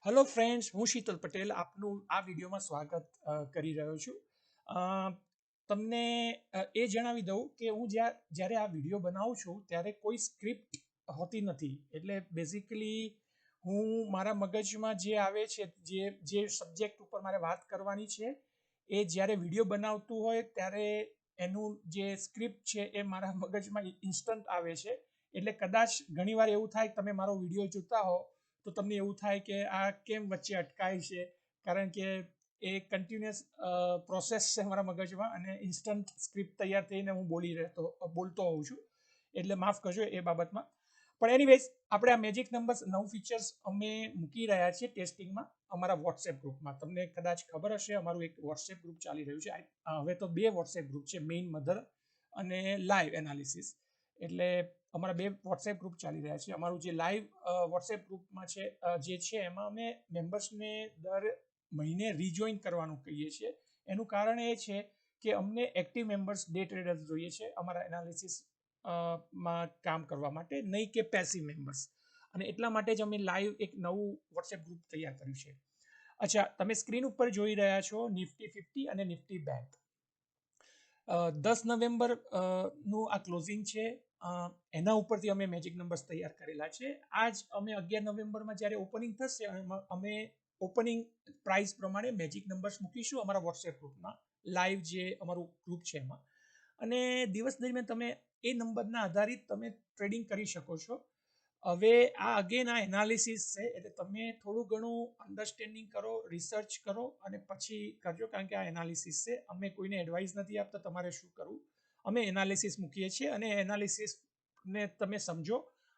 Hello friends, હું શીતલ પટેલ આપનું આ વિડીયોમાં સ્વાગત કરી રહ્યો છું. તમને એ જણાવી દઉં કે હું જ્યારે આ વિડીયો બનાવું છું ત્યારે કોઈ સ્ક્રિપ્ટ હોતી નથી. એટલે બેઝિકલી હું મારા મગજમાં જે આવે છે, જે સબ્જેક્ટ ઉપર મારે વાત કરવાની છે, એ જ્યારે વિડીયો બનાવતું હોય ત્યારે એનું જે સ્ક્રિપ્ટ છે એ મારા મગજમાં ઇન્સ્ટન્ટ આવે છે. એટલે કદાચ ઘણીવાર એવું થાય કે તમે મારો વિડીયો જોતા હો તો તમને એવું થાય કે આ કેમ વચ્ચે અટકાય છે, કારણ કે એ કન્ટિન્યુઅસ પ્રોસેસ છે મારા મગજમાં અને ઇન્સ્ટન્ટ સ્ક્રિપ્ટ તૈયાર થઈને હું બોલતો હોઉં છું. એટલે માફ કરજો એ બાબતમાં. પણ એનીવેઝ, આપણે આ મેજિક નંબર્સ 9 ફીચર્સ અમે મૂકી રહ્યા છીએ ટેસ્ટિંગમાં અમારા વોટ્સએપ ગ્રુપમાં. તમને કદાચ ખબર હશે, અમારું એક વોટ્સએપ ગ્રુપ ચાલી રહ્યું છે. હવે તો 2 વોટ્સએપ ગ્રુપ છે, મેઇન મધર અને લાઈવ એનાલિસિસ. એટલે અમારા 2 વોટ્સએપ ગ્રુપ ચાલી રહ્યા છે. અમારું જે લાઈવ વોટ્સએપ ગ્રુપમાં છે, જે છે એમાં અમે મેમ્બર્સને દર મહિને રિજોઈન કરવાનું કહીએ છીએ. એનું કારણ એ છે કે અમને એક્ટિવ મેમ્બર્સ, ડે ટ્રેડર્સ જોઈએ છે અમારા એનાલિસિસ માં કામ કરવા માટે, નહીં કે પેસિવ મેમ્બર્સ. અને એટલા માટે જ અમે લાઈવ એક નવું વોટ્સએપ ગ્રુપ તૈયાર કર્યું છે. અચ્છા, તમે સ્ક્રીન ઉપર જોઈ રહ્યા છો નિફ્ટી 50 અને નિફ્ટી બેંક. 10 નવેમ્બર નું આ ક્લોઝિંગ છે. એના ઉપરથી અમે મેજિક નંબર્સ તૈયાર કરેલા છે. આજ અમે 11 નવેમ્બરમાં જ્યારે ઓપનિંગ થશે અમે ઓપનિંગ પ્રાઇસ પ્રમાણે મેજિક નંબર્સ મૂકીશું અમારા વોટ્સએપ ગ્રુપમાં, લાઈવ જે અમારું ગ્રુપ છે એમાં. અને દિવસ દરમિયાન તમે એ નંબરના આધારિત તમે ટ્રેડિંગ કરી શકો છો. હવે આ અગેન આ એનાલિસિસ છે, એટલે તમે થોડું ઘણું અન્ડરસ્ટેન્ડિંગ કરો, રિસર્ચ કરો અને પછી કરજો, કારણ કે આ એનાલિસિસ છે. અમે કોઈને એડવાઇસ નથી આપતા તમારે શું કરવું. અમે એનાલિસિસ મૂકીએ છીએ અને એનાલિસિસને તમે સમજો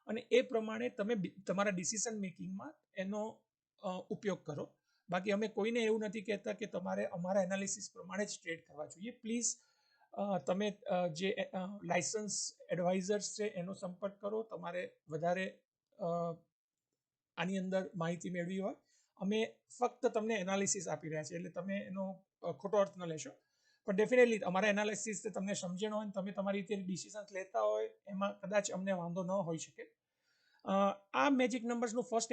અને એ પ્રમાણે તમે તમારા ડિસિઝન મેકિંગમાં એનો ઉપયોગ કરો. બાકી અમે કોઈને એવું નથી કહેતા કે તમારે અમારા એનાલિસિસ પ્રમાણે જ ટ્રેડ કરવા જોઈએ. પ્લીઝ તમે જે લાયસન્સ એડવાઇઝર્સ છે એનો સંપર્ક કરો. તમારે વધારે આની અંદર માહિતી મેળવી હોય, અમે ફક્ત તમને એનાલિસિસ આપી રહ્યા છીએ, એટલે તમે એનો ખોટો અર્થ ન લેશો. પણ ડેફિનેટલી અમારા એનાલિસિસ તમને સમજણ હોય, તમે તમારી રીતે ડિસિઝન્સ લેતા હોય, એમાં કદાચ અમને વાંધો ન હોઈ શકે. આ મેજિક નંબર્સનું ફર્સ્ટ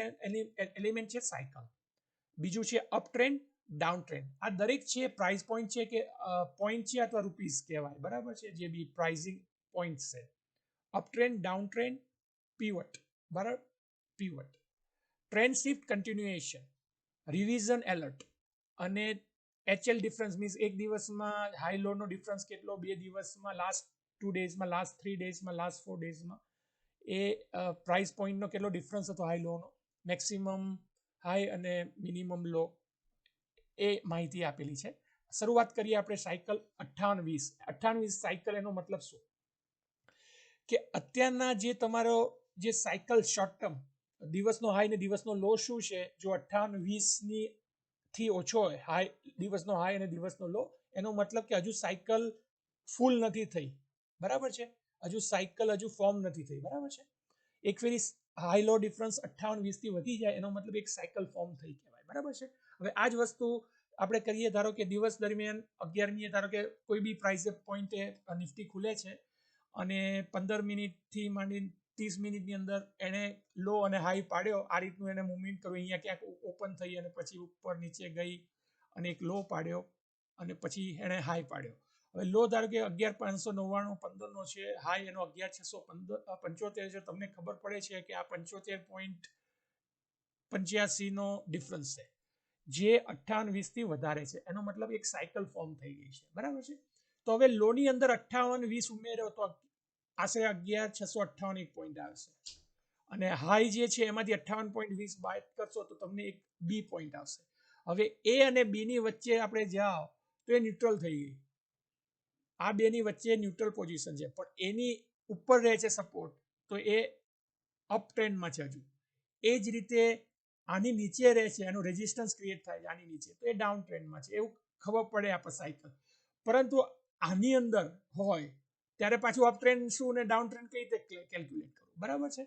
એલિમેન્ટ છે સાયકલ. બીજું છે અપ ટ્રેન્ડ, ડાઉન ટ્રેન્ડ. આ દરેક છે પ્રાઇસ પોઈન્ટ છે કે પોઈન્ટ છે અથવા રૂપીસ કહેવાય, બરાબર છે, જે બી પ્રાઇસિંગ પોઈન્ટ છે. Up trend, down trend, pivot, બરાબર, pivot, trend shift, continuation, revision alert અને એચએલ ડિફરન્સ મીન્સ એક દિવસમાં હાઈ લો નો ડિફરન્સ કેટલો, 2 દિવસમાં, લાસ્ટ 2 ડેઝમાં, લાસ્ટ 3 ડેઝમાં, લાસ્ટ 4 ડેઝમાં એ પ્રાઇસ પોઈન્ટનો કેટલો ડિફરન્સ હતો હાઈ લોનો, મેક્સિમમ હાઈ અને મિનિમમ લો, એ માહિતી આપેલી છે. શરૂઆત કરીએ આપણે સાયકલ 58-20 સાયકલ. એનો મતલબ શું કે અત્યારના જે તમારો જે સાયકલ શોર્ટ ટર્મ, દિવસનો હાઈ ને દિવસનો લો શું છે, જો 58-20 થી ઓછો હોય, હાઈ, દિવસનો હાઈ અને દિવસનો લો, એનો મતલબ કે હજુ સાયકલ ફૂલ નથી થઈ, બરાબર છે, હજુ સાયકલ હજુ ફોર્મ નથી થઈ, બરાબર છે. એક ફેરી હાઈ લો ડિફરન્સ 58-20 થી વધી જાય એનો મતલબ એક સાયકલ ફોર્મ થઈ કહેવાય, બરાબર છે. હવે આ જ વસ્તુ આપણે કરીએ, ધારો કે દિવસ દરમિયાન 11મીએ ધારો કે કોઈ બી પ્રાઇસ પોઈન્ટે નિફ્ટી ખુલે છે અને 15 મિનિટથી માંડીને 30 મિનિટની અંદર એને લો અને હાઈ પાડ્યો, આ રીતનું એને મૂવમેન્ટ કર્યું, અહીંયા ક્યાંક ઓપન થઈ અને પછી ઉપર નીચે ગઈ અને એક લો પાડ્યો અને પછી એને હાઈ પાડ્યો. હવે લો ધારો કે 11,599 15નો છે, હાઈ એનો 11,675 છે. તમને ખબર પડે છે કે આ 75.85 નો ડિફરન્સ છે, જે 58-20 થી વધારે છે. એનો મતલબ એક સાયકલ ફોર્મ થઈ ગઈ છે, બરાબર છે. તો હવે લોની અંદર 58-20 ઉમેર્યો તો આશરે 11,658 એક પોઈન્ટ આવશે અને હાઈ જે છે એમાંથી 58.20 બાદ કરશો તો તમને એક બી પોઈન્ટ આવશે. હવે એ અને બી ની વચ્ચે આપણે જાઓ તો એ ન્યુટ્રલ થઈ ગઈ. આ બેની વચ્ચે ન્યુટ્રલ પોઝિશન છે, પણ એની ઉપર રહે છે સપોર્ટ, તો એ અપ ટ્રેન્ડમાં છે હજુ. એ જ રીતે આની નીચે રહે છે, એનું રેઝિસ્ટન્સ ક્રિએટ થાય છે આની નીચે, તો એ ડાઉન ટ્રેન્ડમાં છે, એવું ખબર પડે આપણે સાયકલ. પરંતુ આની અંદર હોય ત્યારે પાછું અપ ટ્રેન્ડ શું ને ડાઉન ટ્રેન્ડ કઈ રીતે કેલ્ક્યુલેટ કરવું, બરાબર છે.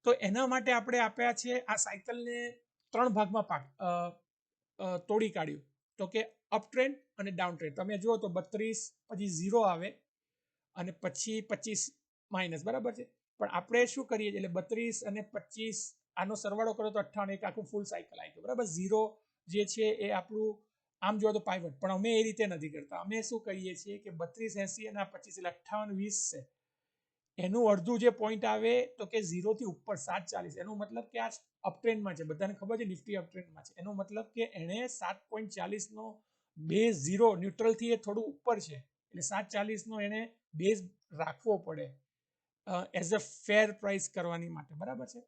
તો એના માટે આપણે આપ્યા છે આ સાયકલને 3 ભાગમાં તોડી કાઢ્યું, તો કે અપ ટ્રેન્ડ અને ડાઉન ટ્રેન્ડ. તમે જુઓ તો 32 પછી 0 આવે અને પછી 25 માઇનસ, બરાબર છે. પણ આપણે શું કરીએ એટલે 32 અને 25 આનો સરવાળો કરો તો 58, એક આખું ફૂલ સાયકલ આવી ગયું બરાબર. 0 જે છે એ આપણું આમ જો તો પાઇવટ, પણ અમે એ રીતે નથી કરતા. અમે શું કરીએ છીએ કે 3280 અને 25 એટલે 5820 છે, એનું અડધું જે પોઈન્ટ આવે તો કે 0 થી ઉપર 740, એનો મતલબ કે આ અપટ્રેન્ડમાં છે, બધાને ખબર છે નિફ્ટી અપટ્રેન્ડમાં છે, એનો મતલબ કે એણે 7.40 નો બેઝ 0 ન્યુટ્રલ થી એ થોડું ઉપર છે, એટલે 740 નો એને બેઝ રાખવો પડે એઝ અ ફેર પ્રાઇસ કરવાની માટે, બરાબર છે.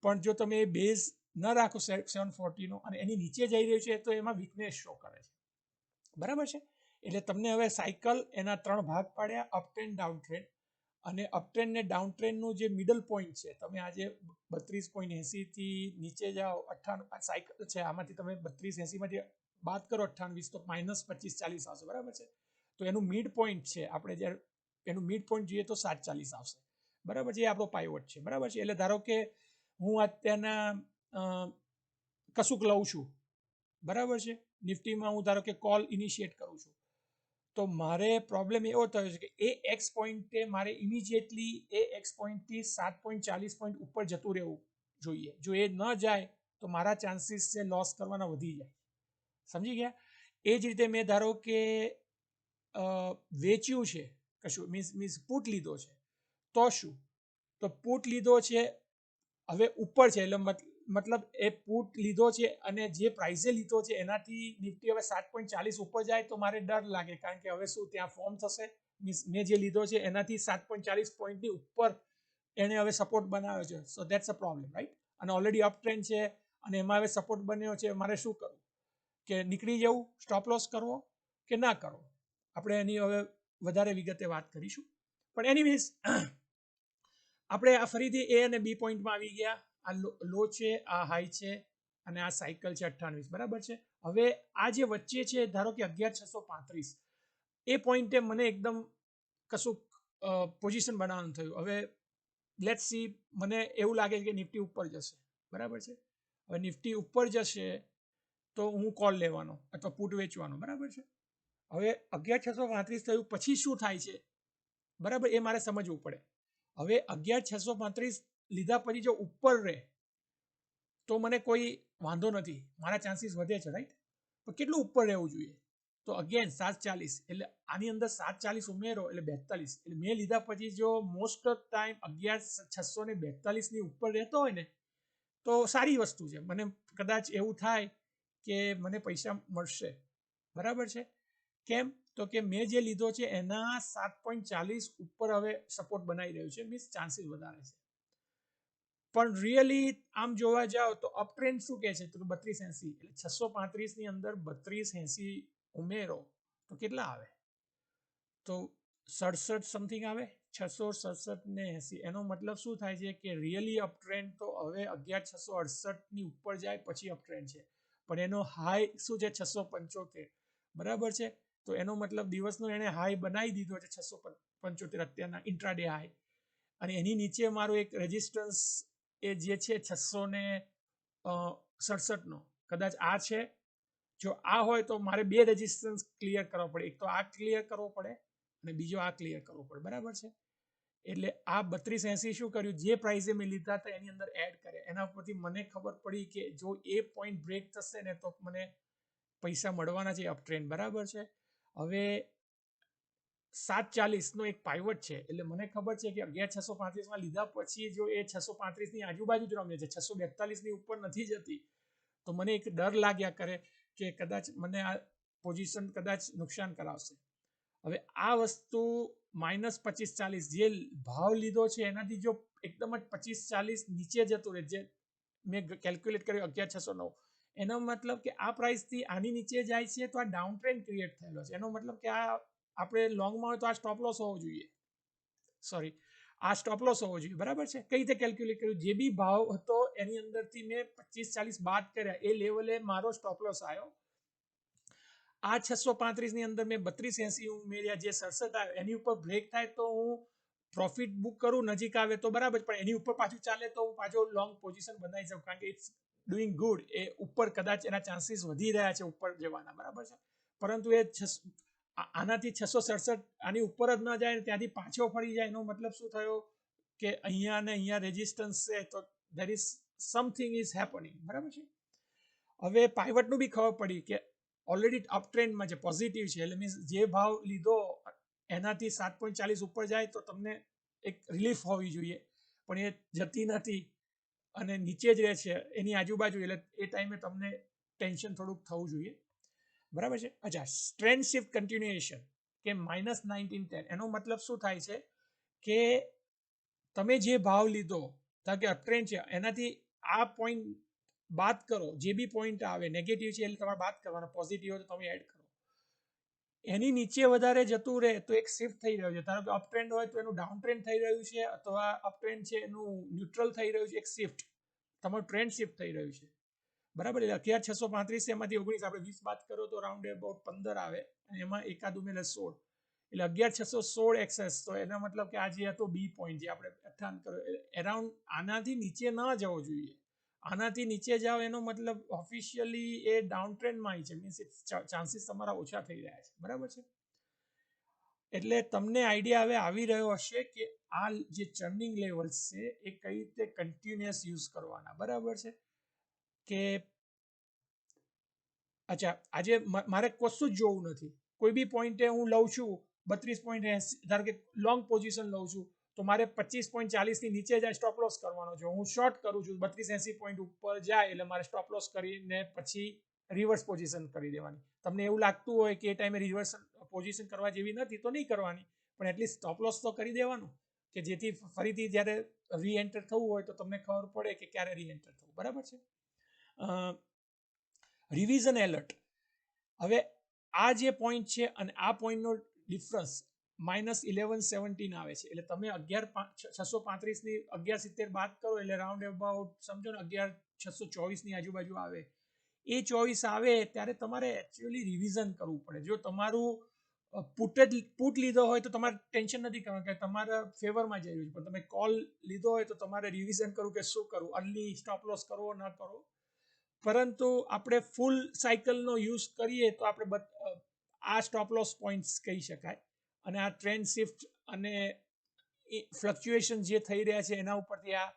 પણ જો તમે એ બેઝ ન રાખો 740 નો અને એની નીચે જઈ રહ્યું છે તો એમાં વીકનેસ શો કરે છે, બરાબર છે. એટલે તમને હવે સાયકલ એના 3 ભાગ પાડ્યા, અપ ટ્રેન્ડ, ડાઉન ટ્રેન્ડ, અને અપ ટ્રેન્ડ ને ડાઉન ટ્રેન્ડનું જે મિડલ પોઈન્ટ છે, તમે આજે 32.80 થી નીચે જાઓ 58 સાયકલ છે, આમાંથી તમે 32.80 માંથી બાદ કરો 28 તો -25-40 આવશે, બરાબર છે. તો એનું મિડ પોઈન્ટ છે, આપણે જ્યારે એનું મિડ પોઈન્ટ જોઈએ તો 740 આવશે, બરાબર છે. એ આપણો પાઇવોટ છે, બરાબર છે. એટલે ધારો કે હું અત્યારના કશુંક લઉં છું, બરાબર છે, નિફ્ટીમાં હું ધારો કે કોલ ઇનિશિએટ કરું છું, તો મારે પ્રોબ્લેમ એવો થયો છે કે એ એક્સ પોઈન્ટે મારે ઇમિડિયેટલી એ એક્સ પોઈન્ટથી 7.40 પોઈન્ટ ઉપર જતું રહેવું જોઈએ. જો એ ન જાય તો મારા ચાન્સીસ છે લોસ કરવાના વધી જાય, સમજી ગયા. એ જ રીતે મેં ધારો કે વેચ્યું છે કશું, મીન્સ પુટ લીધો છે, તો શું, તો પુટ લીધો છે હવે ઉપર છે, એટલે મતલબ એ પુટ લીધો છે અને જે પ્રાઇસે લીધો છે એનાથી નિફ્ટી હવે 7.40 ઉપર જાય તો મારે ડર લાગે, કારણ કે હવે શું ત્યાં ફોર્મ થશે, મીન્સ મેં જે લીધો છે એનાથી 7.40 પોઈન્ટની ઉપર એને હવે સપોર્ટ બનાવ્યો છે, સો દેટ્સ અ પ્રોબ્લેમ, રાઈટ. અને ઓલરેડી અપ ટ્રેન્ડ છે અને એમાં હવે સપોર્ટ બન્યો છે, મારે શું કરવું, કે નીકળી જવું, સ્ટોપ લોસ કરવો કે ના કરવો, આપણે એની હવે વધારે વિગતે વાત કરીશું. પણ એનીવેઝ આપણે આ ફરીથી એ અને બી પોઈન્ટમાં આવી ગયા. આ લો છે, આ હાઈ છે, અને આ સાયકલ છે 28, બરાબર છે. હવે આ જે વચ્ચે છે, ધારો કે 11635, એ પોઈન્ટે મને એકદમ કશું પોઝિશન બનાવવાનું થયું. હવે લેટ્સ સી, મને એવું લાગે છે કે નિફ્ટી ઉપર જશે, બરાબર છે. હવે નિફ્ટી ઉપર જશે તો હું કોલ લેવાનો અથવા પુટ વેચવાનો, બરાબર છે. હવે 11635 થયું પછી શું થાય છે, બરાબર, એ મારે સમજવું પડે. હવે 11635 લીધા પછી જો ઉપર રહે તો મને કોઈ વાંધો નથી, મારા ચાન્સીસ વધે છે, રાઈટ. પણ કેટલું ઉપર રહેવું જોઈએ, તો અગેન 740, એટલે આની અંદર 740 ઉમેરો એટલે 42, એટલે મેં લીધા પછી જો મોસ્ટ ઓફ ટાઈમ 11642 ની ઉપર રહેતો હોય ને તો સારી વસ્તુ છે, મને કદાચ એવું થાય કે મને પૈસા મળશે, બરાબર છે. કેમ, તો કે મેં જે લીધો છે એના 7.40 ઉપર હવે સપોર્ટ બનાવી રહ્યું છે, મીન્સ ચાન્સીસ વધારે છે. પણ રિયલી આમ જોવા જાઓ તો અપ ટ્રેન્ડ શું કહે છે, તો 3280, એટલે 635 ની અંદર 3280 ઉમેરો તો કેટલા આવે, તો 67 સમથિંગ આવે, 667 ને 80, એનો મતલબ શું થાય છે કે રિયલી અપ ટ્રેન્ડ તો હવે 11668 ની ઉપર જાય પછી અપ ટ્રેન્ડ છે, પણ એનો હાઈ શું છે 675, બરાબર છે. તો એનો મતલબ દિવસનો એને હાઈ બનાવી દીધો છે 675 અત્યારના ઇન્ટ્રાડે હાઈ, અને એની નીચે મારું એક રેઝિસ્ટન્સ એ જે છે 667 નો, કદાચ આ છે. જો આ હોય તો મારે બે રેઝિસ્ટન્સ ક્લિયર કરવા પડે, એક તો આ ક્લિયર કરવો પડે અને બીજો આ ક્લિયર કરવો પડે, બરાબર છે. એટલે આ 3280 શું કર્યું, જે પ્રાઇસે મેં લીધા હતા એની અંદર એડ કરે, એના પરથી મને ખબર પડી કે જો એ પોઈન્ટ બ્રેક થશે ને તો મને પૈસા મળવાના છે અપ ટ્રેન્ડ, બરાબર છે. હવે 740 નો એક પાઇવટ છે, એટલે મને ખબર છે કે 11635 માં લીધા પછી જો એ 635 ની આજુબાજુ જ રમે છે, 642 ની ઉપર નથી જતી, તો મને એક ડર લાગ્યા કરે કે કદાચ મને આ પોઝિશન કદાચ નુકસાન કરાવશે. હવે આ વસ્તુ -2540 જે ભાવ લીધો છે એનાથી જો એકદમ જ 2540 નીચે જતું રહે, જે મેં કેલ્ક્યુલેટ કર્યું 11609, એનો મતલબ કે આ પ્રાઇસથી આની નીચે જાય છે તો આ ડાઉન ટ્રેન્ડ ક્રિએટ થયેલો છે, એનો મતલબ કે આ આપણે લોંગમાં હોય તો આ સ્ટોપ લોસ હોવો જોઈએ, સોરી, આ સ્ટોપ લોસ હોવો જોઈએ, બરાબર છે. કઈ રીતે કેલ્ક્યુલેટ કર્યું, જે બી ભાવ હતો એની અંદરથી મેં 2540 બાદ કર્યા, એ લેવલે મારો સ્ટોપ લોસ આવ્યો. આ 635 ની અંદર મેં 3280 ઉમેર્યા, જે 67 આવ્યો, એની ઉપર બ્રેક થાય તો હું પ્રોફિટ બુક કરું, નજીક આવે તો બરાબર, પણ એની ઉપર પાછું ચાલે તો હું પાછો લોંગ પોઝિશન બનાવી શકું, કારણ કે ઇટ્સ ડુઈંગ ગુડ, એ ઉપર કદાચ એના ચાન્સીસ વધી રહ્યા છે ઉપર જવાના, બરાબર છે. પરંતુ એ આનાથી 667 આની ઉપર જ ન જાય, ત્યાંથી પાછો ફરી જાય, એનો મતલબ શું થયો કે અહીંયા ને અહીંયા રેઝિસ્ટન્સ છે, તો there is something is happening, બરાબર છે. હવે પાઇવટનું બી ખબર પડી કે ઓલરેડી અપ ટ્રેન્ડમાં છે, પોઝિટિવ છે, એટલે મીન્સ જે ભાવ લીધો એનાથી 7.40 ઉપર જાય તો તમને એક રિલીફ હોવી જોઈએ, પણ એ જતી નથી અને નીચે જ રહે છે એની આજુબાજુ, એટલે એ ટાઈમે તમને ટેન્શન થોડુંક થવું જોઈએ, બરાબર છે. અચ્છા, ટ્રેન્ડ શિફ્ટ કન્ટિન્યુએશન કે -1910, એનો મતલબ શું થાય છે કે તમે જે ભાવ લીધો, ધારો કે અપટ્રેન્ડ છે, એનાથી આ પોઈન્ટ બાદ કરો, જે બી પોઈન્ટ આવે નેગેટિવ છે એટલે તમારે બાદ કરવાનો, પોઝિટિવ હોય તો તમે એડ કરો. એની નીચે વધારે જતું રહે તો એક શિફ્ટ થઈ રહ્યો છે, ધારો કે અપ ટ્રેન્ડ હોય તો એનું ડાઉન ટ્રેન્ડ થઈ રહ્યું છે, અથવા અપ ટ્રેન્ડ છે એનું ન્યુટ્રલ થઈ રહ્યું છે, એક શિફ્ટ, તમારું ટ્રેન્ડ શિફ્ટ થઈ રહ્યું છે, બરાબર. એટલે 11635 એમાંથી 19 આપણે 20 બાદ કરો તો રાઉન્ડ અબાઉટ 15 આવે, અને એમાં એકાદ ઉમેરે 16, એટલે 11616 એક્સેસ. તો એનો મતલબ કે આ જે હતો બી પોઈન્ટ જે આપણે 58 કર્યો, એરાઉન્ડ આનાથી નીચે ન જવો જોઈએ. આનાથી નીચે જાઓ એનો મતલબ ઓફિશિયલી એ ડાઉન ટ્રેન્ડમાં છે, મીન્સ ચાન્સીસ તમારા ઓછા થઈ રહ્યા છે, બરાબર છે. એટલે તમને આઈડિયા હવે આવી રહ્યો હશે કે આ જે ચર્નિંગ લેવલ્સ છે એ કઈ રીતે કન્ટિન્યુઅસ યુઝ કરવાના, બરાબર છે. કે અચ્છા, આજે મારે કશું જ જોવું નથી, કોઈ બી પોઈન્ટે હું લઉં છું 32.80, ધારો કે લોંગ પોઝિશન લઉં છું તો મારે 25.40 ની નીચે જાય સ્ટોપ લોસ કરવાનો છે. હું શોર્ટ કરું છું 3280 પોઈન્ટ ઉપર જાય એટલે મારે સ્ટોપ લોસ કરીને પછી રિવર્સ પોઝિશન કરી દેવાની. તમને એવું લાગતું હોય કે એ ટાઈમે રિવર્સ પોઝિશન કરવા જેવી નથી તો નહીં કરવાની, પણ એટલીસ્ટ સ્ટોપ લોસ તો કરી દેવાનું, કે જેથી ફરીથી જ્યારે રી એન્ટર થવું હોય તો તમને ખબર પડે કે ક્યારે રી એન્ટર થવું, બરાબર છે. રિવિઝન એલર્ટ, હવે આ જે પોઈન્ટ છે અને આ પોઈન્ટનો ડિફરન્સ -1117 આવે છે, એટલે તમે 635 ની 1170 બાદ કરો એટલે રાઉન્ડ અબાઉટ સમજો ને 11624 ની આજુબાજુ આવે. એ 24 આવે ત્યારે તમારે એકચ્યુઅલી રિવિઝન કરવું પડે. જો તમારું પુટ લીધો હોય તો તમારે ટેન્શન નથી કરવાનું કે તમારા ફેવરમાં જઈ રહ્યું છે, પણ તમે કોલ લીધો હોય તો તમારે રિવિઝન કરવું કે શું કરવું, અર્લી સ્ટોપ લોસ કરવો ન કરવો. પરંતુ આપણે ફૂલ સાયકલનો યુઝ કરીએ તો આપણે આ સ્ટોપ લોસ પોઈન્ટ્સ કહી શકાય, અને આ ટ્રેન્ડ શિફ્ટ અને ફ્લક્ચ્યુએશન જે થઈ રહ્યા છે એના ઉપરથી આ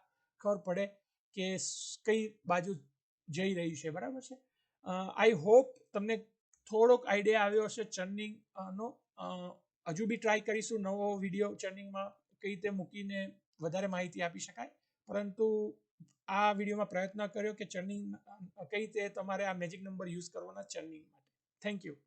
ખબર પડે કે કઈ બાજુ જઈ રહ્યું છે, બરાબર છે. આઈ હોપ તમને થોડોક આઈડિયા આવ્યો હશે ચર્નિંગનો. હજુ બી ટ્રાય કરીશું નવો વિડીયો ચર્નિંગમાં કઈ રીતે મૂકીને વધારે માહિતી આપી શકાય, પરંતુ આ વિડીયોમાં પ્રયત્ન કર્યો કે ચર્નિંગ કઈ રીતે તમારે આ મેજિક નંબર યુઝ કરવાના ચર્નિંગ માટે. Thank you.